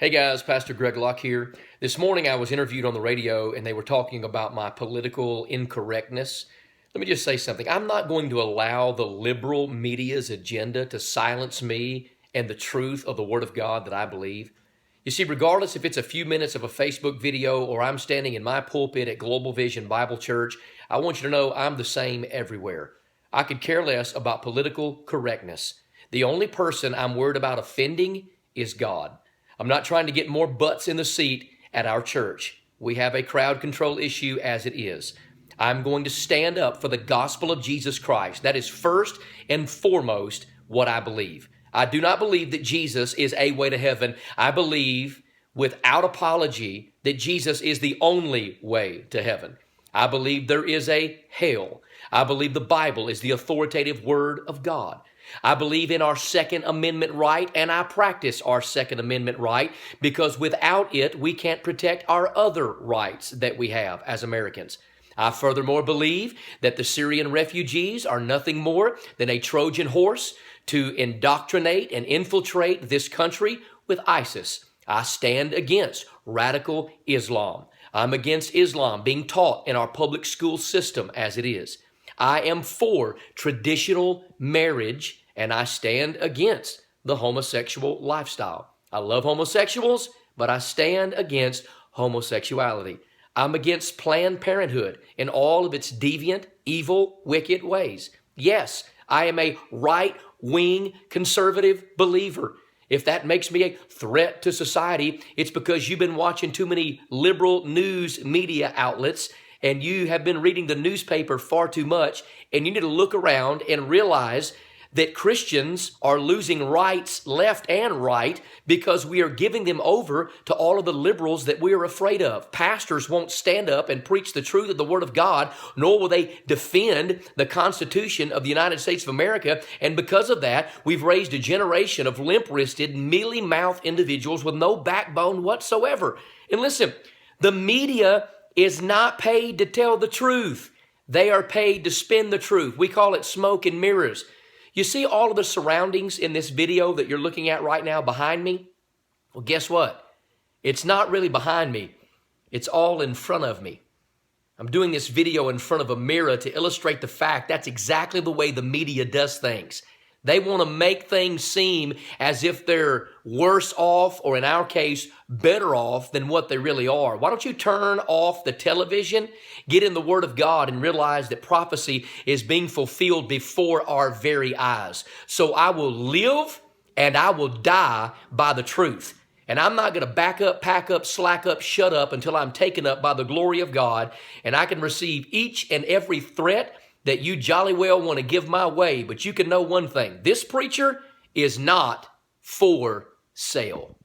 Hey guys, Pastor Greg Locke here. This morning I was interviewed on the radio and they were talking about my political incorrectness. Let me just say something. I'm not going to allow the liberal media's agenda to silence me and the truth of the Word of God that I believe. You see, regardless if it's a few minutes of a Facebook video or I'm standing in my pulpit at Global Vision Bible Church, I want you to know I'm the same everywhere. I could care less about political correctness. The only person I'm worried about offending is God. I'm not trying to get more butts in the seat at our church. We have a crowd control issue as it is. I'm going to stand up for the gospel of Jesus Christ. That is first and foremost what I believe. I do not believe that Jesus is a way to heaven. I believe without apology that Jesus is the only way to heaven. I believe there is a hell. I believe the Bible is the authoritative word of God. I believe in our Second Amendment right, and I practice our Second Amendment right because without it, we can't protect our other rights that we have as Americans. I furthermore believe that the Syrian refugees are nothing more than a Trojan horse to indoctrinate and infiltrate this country with ISIS. I stand against radical Islam. I'm against Islam being taught in our public school system as it is. I am for traditional marriage, and I stand against the homosexual lifestyle. I love homosexuals, but I stand against homosexuality. I'm against Planned Parenthood in all of its deviant, evil, wicked ways. Yes, I am a right-wing conservative believer. If that makes me a threat to society, it's because you've been watching too many liberal news media outlets and you have been reading the newspaper far too much, and you need to look around and realize that Christians are losing rights left and right because we are giving them over to all of the liberals that we are afraid of. Pastors won't stand up and preach the truth of the Word of God, nor will they defend the Constitution of the United States of America. And because of that, we've raised a generation of limp-wristed, mealy-mouthed individuals with no backbone whatsoever. And listen, the media is not paid to tell the truth. They are paid to spin the truth. We call it smoke and mirrors. You see all of the surroundings in this video that you're looking at right now behind me? Well, guess what? It's not really behind me. It's all in front of me. I'm doing this video in front of a mirror to illustrate the fact that's exactly the way the media does things. They want to make things seem as if they're worse off, or in our case, better off than what they really are. Why don't you turn off the television, get in the Word of God, and realize that prophecy is being fulfilled before our very eyes. So I will live and I will die by the truth. And I'm not going to back up, pack up, slack up, shut up until I'm taken up by the glory of God and I can receive each and every threat that you jolly well want to give my way. But you can know one thing. This preacher is not for sale.